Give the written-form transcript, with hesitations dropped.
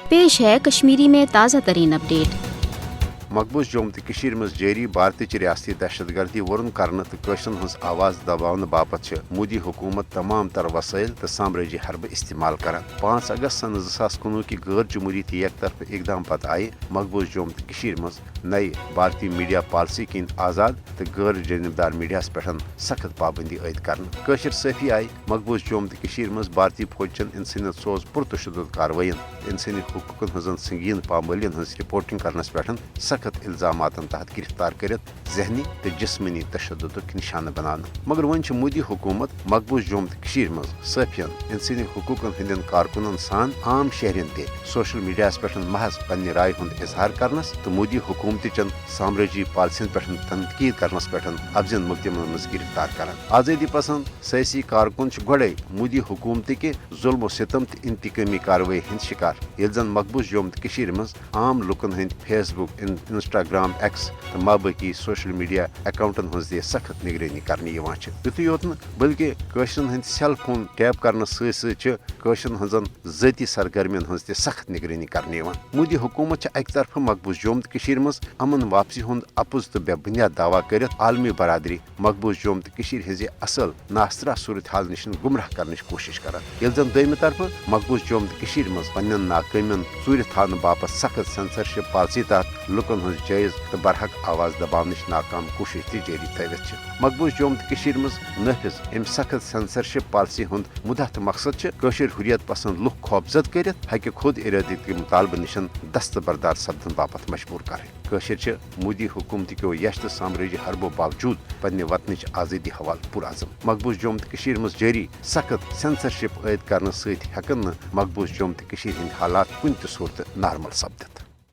पेश है कश्मीरी में ताज़ा तरीन अपडेट। मकबूज जोम तो मज जारी भारत रियासती दहशत गर्दी वरुन करने तो कशरन हज आवाज दबाने बापत मोदी हुकूमत तमाम तर वसाइल तो साम्राजी हरब इस्तेमाल कर 5 अगस्त सन 2019 की गैर जमहूरियती एक तरफ इकदाम पत आए मकबूज जोम तो मज नई भारतीय मीडिया पॉलिसी किन आज़ाद तो गैर जानबदार मीडिया पे सख्त पाबंदी आयद कर सफ़ी आई मकबूज जोम तो मज भारतीय फौजन इंसानियत सोज पुरतशद कार्रवाइन इंसानी हकूकन हजन संगीन पामालियन हज रिपोर्टिंग करनस पे सख्त इल्जामातन तहत गिरफ्तार कर जहनी तो जिस्मनी तशद्दुद निशाना बनान मगर वन मोदी हुकूमत मकबूज जोम तो मज सफ़ियन इंसानी हकूकन हंदन कारकुनन सान आम शहरन ते सोशल मीडिया पे महज पन्ने राय हुंद इजहार करनस तो मोदी हुकूमत चन साम्राजी पॉलिसियन पे तनकीद करनस पे अफजन मुकदमन मज गिरफ्तार कर आज़ादी पसंद सियासी कारकुन गड़े मोदी हुकूमत के जुल्म सितम तो इंतकामी कार्रवाई हंद शिकार ये जन मकबूज जोम तो मज आम लुकन हंद फेसबुक इंस्टाग्राम एक्स तो माबाकी सोशल मीडिया अकाउंटन हज सख्त निगरानी करने युत योत बल्कि कशरन हंद सेल फोन टैप करने सशरन हजन ज़ाती सरगर्मियन हज सख्त निगरानी करने मोदी हुकूमत अक तरफ मकबूज जोम तो मज अमन वापसी हुंद अपुज तो बेबुनियाद दावा कर आलमी बरादरी मकबूज जोम तो हज असल नास्तरा सूरत हाल निश गुमराह करने कोशिश कर जन दोम तरफ मकबूज जोम तो मज पन्न नाकामियन चूर थाने बापत सख्त सेंसरशिप पॉलिसी तहत लुकन हज जायज तो बरहक आवाज दबाव नाकाम कोशिश ति जारी थवित मकबूज जोम तो मज नफिज अम सख्त सेंसरशिप पॉलिसी हुंद मुदा तो मकसद कशर हुरियत पसंद लुक खौफजद कर हक खुद इरादत मुतालबे निश दस्तबरदार सपदन बापत मजबूर कर मोदी हुकूमत को यश तो साम्राजी हरबो बावजूद पन्ने वतन आज़ादी हवाल पुरआज़म मकबूज जोम तो मज जारी सख्त सेंसरशिप आयद करने सहित मकबूज जोम तो हालात कुन सूरत नॉर्मल सपदित।